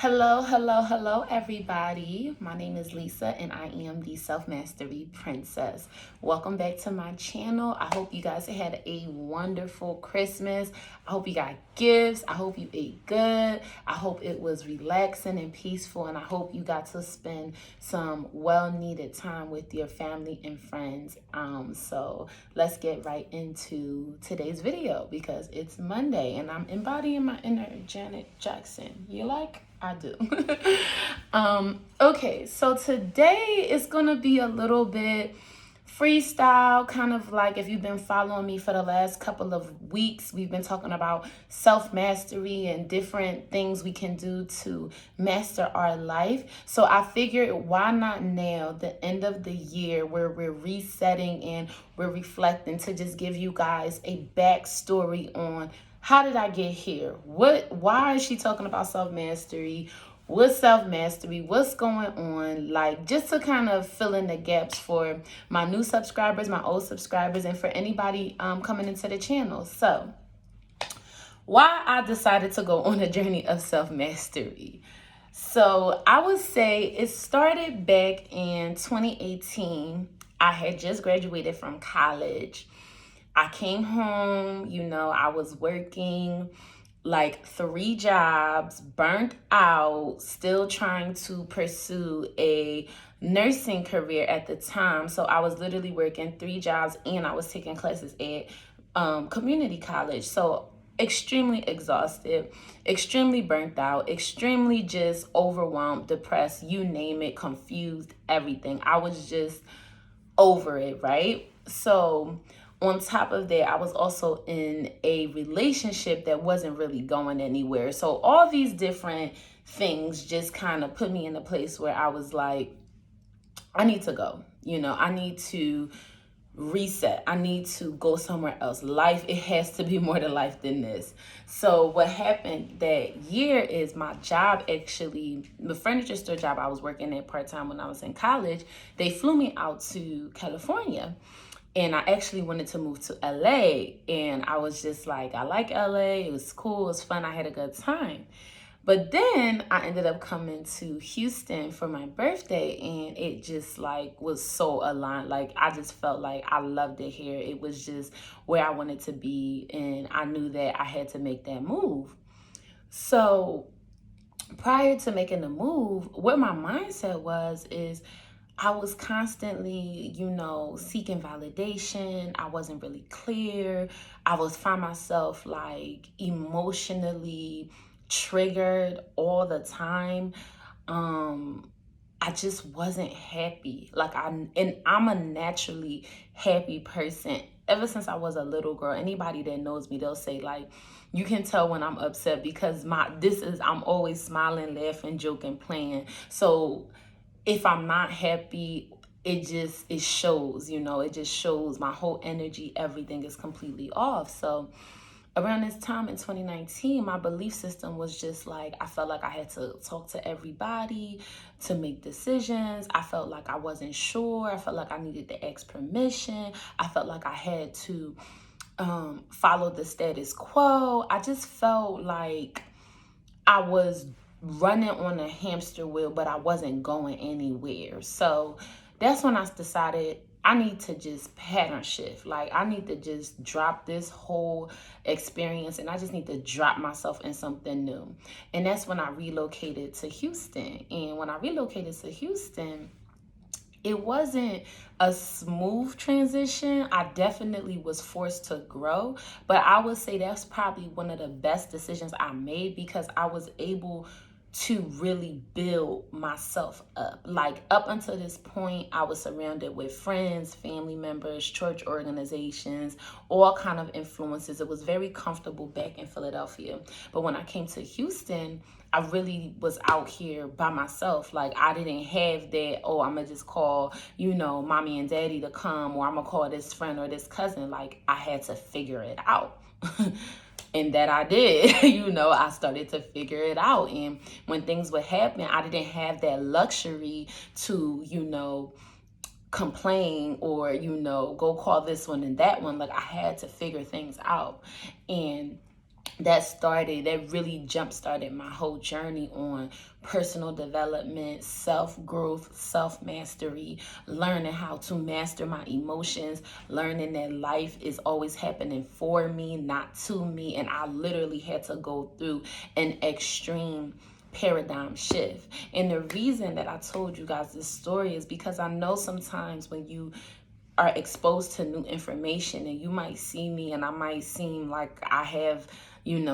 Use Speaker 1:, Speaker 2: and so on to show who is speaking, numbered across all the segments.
Speaker 1: Hello, everybody. My name is Lisa, and I am the Self Mastery Princess. Welcome back to my channel. I hope you guys had a wonderful Christmas. I hope you got gifts. I hope you ate good. I hope it was relaxing and peaceful, and I hope you got to spend some well-needed time with your family and friends. So let's get right into today's video because it's Monday, and I'm embodying my inner Janet Jackson. You like? I do. Okay, so today is gonna be a little bit freestyle, kind of like if you've been following me for the last couple of weeks, we've been talking about self-mastery and different things we can do to master our life. So I figured why not now, the end of the year where we're resetting and we're reflecting, to just give you guys a backstory on how did I get here? Why is she talking about self-mastery? What's self-mastery? What's going on? Like, just to kind of fill in the gaps for my new subscribers, my old subscribers, and for anybody coming into the channel. So, why I decided to go on a journey of self-mastery. So, I would say it started back in 2018. I had just graduated from college. I came home, I was working like 3 jobs, burnt out, still trying to pursue a nursing career at the time. So I was literally working 3 jobs and I was taking classes at community college. So extremely exhausted, extremely burnt out, extremely just overwhelmed, depressed, you name it, confused, everything. I was just over it, right? So on top of that, I was also in a relationship that wasn't really going anywhere. So all these different things just kind of put me in a place where I was like, I need to go. I need to reset. I need to go somewhere else. Life, it has to be more to life than this. So what happened that year is my job, actually, the furniture store job I was working at part-time when I was in college, they flew me out to California. And I actually wanted to move to LA. And I was just like, I like LA. It was cool. It was fun. I had a good time. But then I ended up coming to Houston for my birthday, and it just like was so aligned. Like, I just felt like I loved it here. It was just where I wanted to be, and I knew that I had to make that move. So prior to making the move, what my mindset was is I was constantly, seeking validation. I wasn't really clear. I was find myself like emotionally triggered all the time. I just wasn't happy. I'm a naturally happy person. Ever since I was a little girl, anybody that knows me, they'll say like, you can tell when I'm upset because I'm always smiling, laughing, joking, playing. So if I'm not happy, it shows, it just shows my whole energy, everything is completely off. So around this time in 2019, my belief system was just like, I felt like I had to talk to everybody to make decisions. I felt like I wasn't sure. I felt like I needed to ask permission. I felt like I had to follow the status quo. I just felt like I was running on a hamster wheel, but I wasn't going anywhere. So that's when I decided I need to just pattern shift. Like, I need to just drop this whole experience and I just need to drop myself in something new. And that's when I relocated to Houston. And when I relocated to Houston, it wasn't a smooth transition. I definitely was forced to grow, but I would say that's probably one of the best decisions I made because I was able to really build myself up. Like, up until this point, I was surrounded with friends, family members, church organizations, all kind of influences. It was very comfortable back in Philadelphia. But when I came to Houston, I really was out here by myself. Like, I didn't have that, oh, I'm gonna just call, mommy and daddy to come, or I'm gonna call this friend or this cousin. Like, I had to figure it out. And that I did. I started to figure it out. And when things would happen, I didn't have that luxury to, complain or, go call this one and that one. Like, I had to figure things out. And that really jump started my whole journey on personal development, self-growth, self-mastery, learning how to master my emotions, learning that life is always happening for me, not to me. And I literally had to go through an extreme paradigm shift. And the reason that I told you guys this story is because I know sometimes when you are exposed to new information and you might see me and I might seem like I have,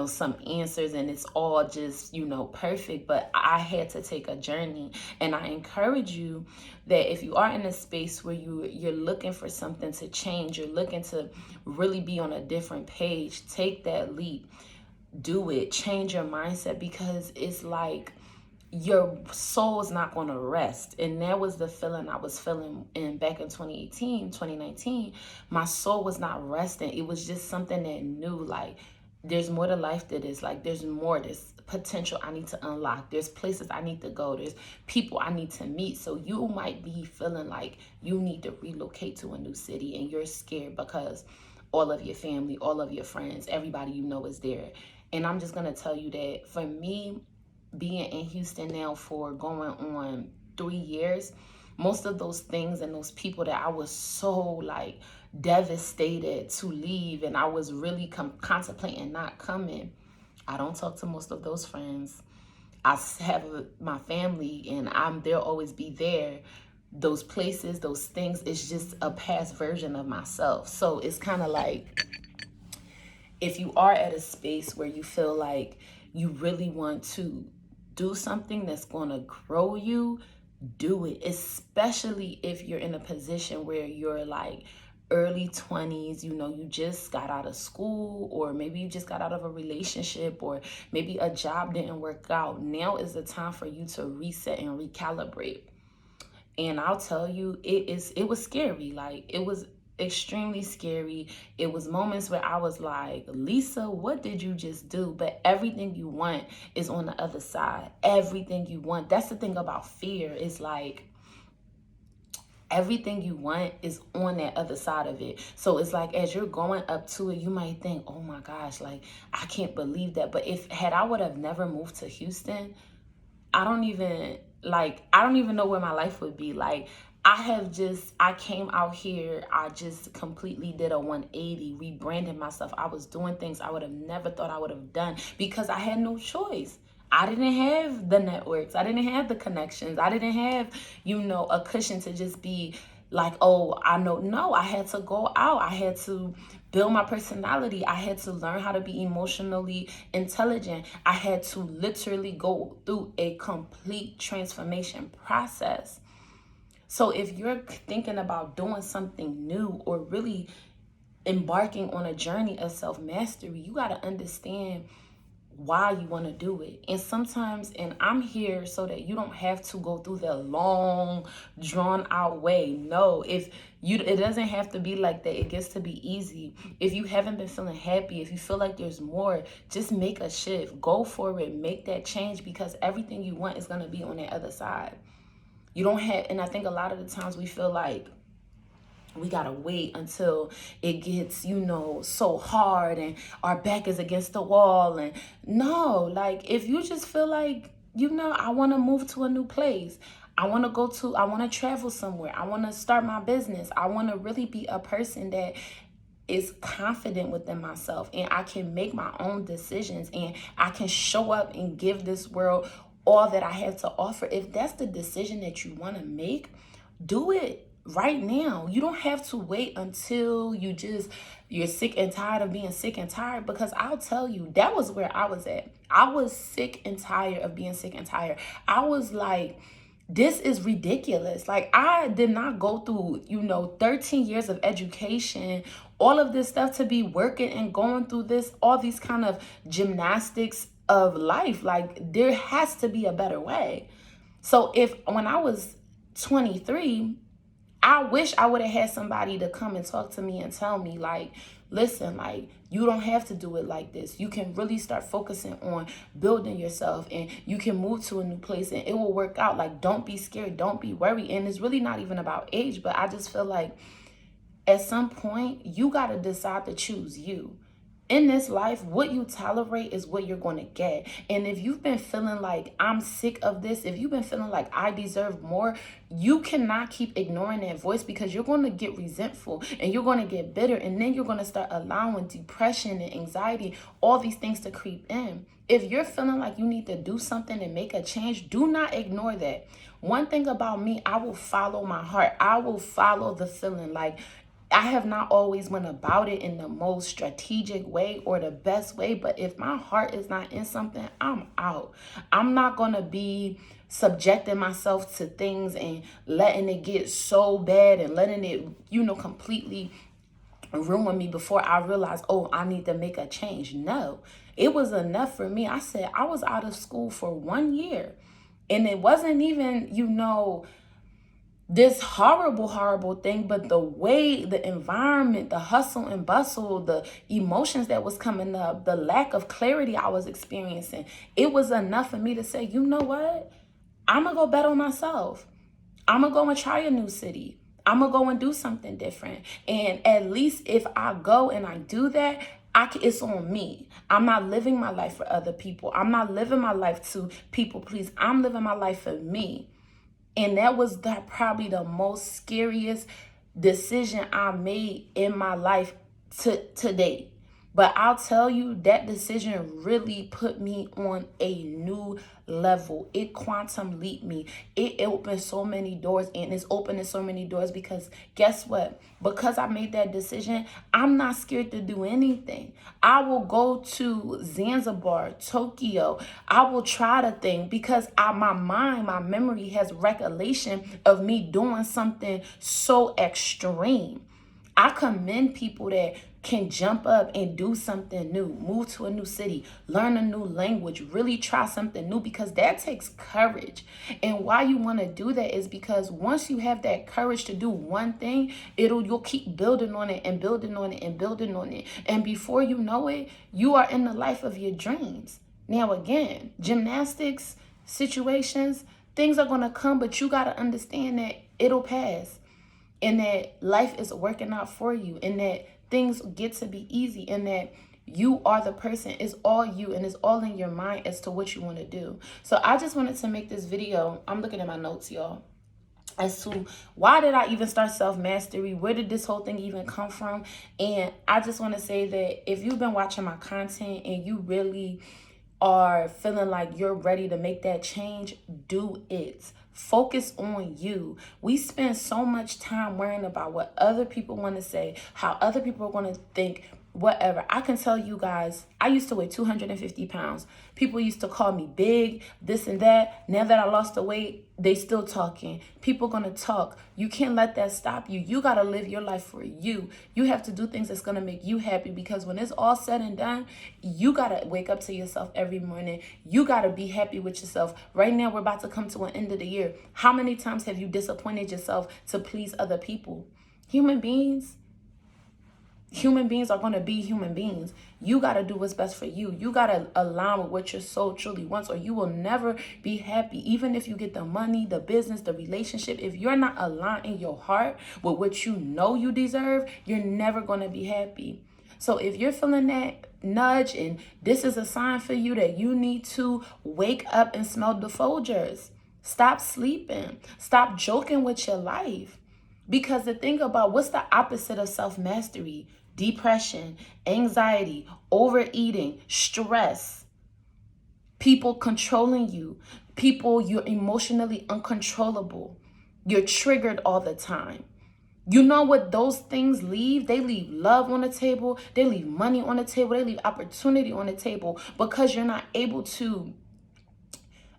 Speaker 1: some answers and it's all just, perfect, but I had to take a journey. And I encourage you that if you are in a space where you're looking for something to change, you're looking to really be on a different page, take that leap, do it, change your mindset, because it's like your soul is not going to rest. And that was the feeling I was feeling back in 2018, 2019. My soul was not resting. It was just something that knew, like, there's more to life than this. Like, there's more, there's potential I need to unlock. There's places I need to go. There's people I need to meet. So you might be feeling like you need to relocate to a new city and you're scared because all of your family, all of your friends, everybody you know is there. And I'm just going to tell you that for me, being in Houston now for going on 3 years, most of those things and those people that I was so like devastated to leave and I was really contemplating not coming, I don't talk to most of those friends. I have my family and they'll always be there. Those places, those things, it's just a past version of myself. So it's kind of like, if you are at a space where you feel like you really want to do something that's going to grow you, do it. Especially if you're in a position where you're like early 20s, you just got out of school, or maybe you just got out of a relationship, or maybe a job didn't work out. Now is the time for you to reset and recalibrate. And I'll tell you, it was scary. Like, it was extremely scary. It was moments where I was like, Lisa, what did you just do? But everything you want is on the other side. Everything you want. That's the thing about fear. It's like, everything you want is on that other side of it. So it's like, as you're going up to it, you might think, oh my gosh, like, I can't believe that. But had I would have never moved to Houston, I don't even know where my life would be. Like, I came out here, I just completely did a 180, rebranded myself. I was doing things I would have never thought I would have done because I had no choice. I didn't have the networks. I didn't have the connections. I didn't have, a cushion to just be like, oh, I know. No, I had to go out. I had to build my personality. I had to learn how to be emotionally intelligent. I had to literally go through a complete transformation process. So if you're thinking about doing something new or really embarking on a journey of self-mastery, you got to understand why you want to do it. And sometimes, and I'm here so that you don't have to go through the long drawn out way. No, it doesn't have to be like that. It gets to be easy. If you haven't been feeling happy, if you feel like there's more, just make a shift, go for it, make that change, because everything you want is going to be on the other side. You don't have, and I think a lot of the times we feel like we gotta wait until it gets, so hard and our back is against the wall. And no, like, if you just feel like, I want to move to a new place, I want to travel somewhere, I want to start my business, I want to really be a person that is confident within myself, and I can make my own decisions, and I can show up and give this world all that I have to offer. If that's the decision that you want to make, do it right now. You don't have to wait until you're sick and tired of being sick and tired, because I'll tell you, that was where I was at. I was sick and tired of being sick and tired. I was like, this is ridiculous. Like, I did not go through, 13 years of education, all of this stuff to be working and going through this, all these kind of gymnastics of life. Like, there has to be a better way. So when I was 23, I wish I would have had somebody to come and talk to me and tell me, like, listen, like, you don't have to do it like this. You can really start focusing on building yourself, and you can move to a new place and it will work out. Like, don't be scared. Don't be worried. And it's really not even about age, but I just feel like at some point you got to decide to choose you. in this life, what you tolerate is what you're going to get. And if you've been feeling like I'm sick of this, if you've been feeling like I deserve more, you cannot keep ignoring that voice, because you're going to get resentful and you're going to get bitter. And then you're going to start allowing depression and anxiety, all these things to creep in. If you're feeling like you need to do something and make a change, do not ignore that. One thing about me, I will follow my heart. I will follow the feeling. Like, I have not always went about it in the most strategic way or the best way, but if my heart is not in something, I'm out. I'm not going to be subjecting myself to things and letting it get so bad and letting it, completely ruin me before I realize, oh, I need to make a change. No, it was enough for me. I said I was out of school for 1 year, and it wasn't even, this horrible thing, but the way, the environment, the hustle and bustle, the emotions that was coming up, the lack of clarity I was experiencing, it was enough for me to say, you know what? I'm going to go bet on myself. I'm going to go and try a new city. I'm going to go and do something different. And at least if I go and I do that, it's on me. I'm not living my life for other people. I'm not living my life to people please. I'm living my life for me. And that was probably the most scariest decision I made in my life to date. But I'll tell you, that decision really put me on a new level. It quantum leaped me. It opened so many doors, and it's opening so many doors because guess what? Because I made that decision, I'm not scared to do anything. I will go to Zanzibar, Tokyo. I will try the thing because my mind, my memory has recollection of me doing something so extreme. I commend people that can jump up and do something new, move to a new city, learn a new language, really try something new, because that takes courage. And why you want to do that is because once you have that courage to do one thing, you'll keep building on it and building on it and building on it. And before you know it, you are in the life of your dreams. Now, again, gymnastics, situations, things are going to come, but you got to understand that it'll pass. And that life is working out for you, and that things get to be easy, and that you are the person. It's all you, and it's all in your mind as to what you want to do. So I just wanted to make this video. I'm looking at my notes, y'all, as to why did I even start self-mastery? Where did this whole thing even come from? And I just want to say that if you've been watching my content and you really are feeling like you're ready to make that change, do it. Focus on you. We spend so much time worrying about what other people want to say, how other people are going to think, whatever. I can tell you guys, I used to weigh 250 pounds. People used to call me big, this and that. Now that I lost the weight, they still talking. People going to talk. You can't let that stop you. You got to live your life for you. You have to do things that's going to make you happy, because when it's all said and done, you got to wake up to yourself every morning. You got to be happy with yourself. Right now, we're about to come to an end of the year. How many times have you disappointed yourself to please other people? Human beings are going to be human beings. You got to do what's best for you. You got to align with what your soul truly wants, or you will never be happy. Even if you get the money, the business, the relationship, if you're not aligned in your heart with what you know you deserve, you're never going to be happy. So if you're feeling that nudge, and this is a sign for you that you need to wake up and smell the Folgers. Stop sleeping. Stop joking with your life. Because the thing about, what's the opposite of self-mastery? Depression, anxiety, overeating, stress, people controlling you, you're emotionally uncontrollable. You're triggered all the time. You know what those things leave? They leave love on the table. They leave money on the table. They leave opportunity on the table, because you're not able to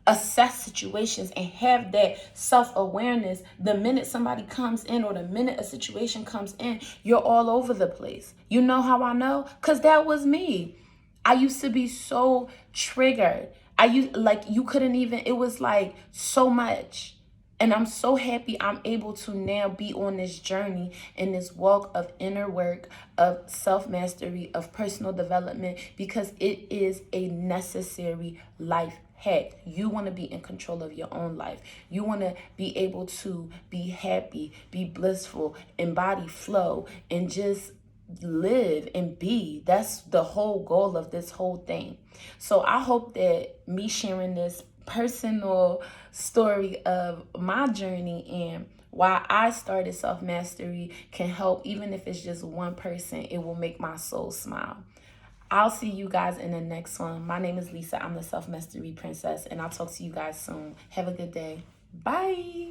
Speaker 1: assess situations and have that self-awareness. The minute somebody comes in, or the minute a situation comes in, you're all over the place. You know how I know? Because that was me. I used to be so triggered. You couldn't even, it was like so much. And I'm so happy I'm able to now be on this journey and this walk of inner work, of self-mastery, of personal development, because it is a necessary life hack. You want to be in control of your own life. You want to be able to be happy, be blissful, embody flow, and just live and be. That's the whole goal of this whole thing. So I hope that me sharing this personal story of my journey and why I started self mastery can help, even if it's just one person. It will make my soul smile. I'll see you guys in the next one. My name is Lisa. I'm the Self Mastery Princess, and I'll talk to you guys soon. Have a good day. Bye.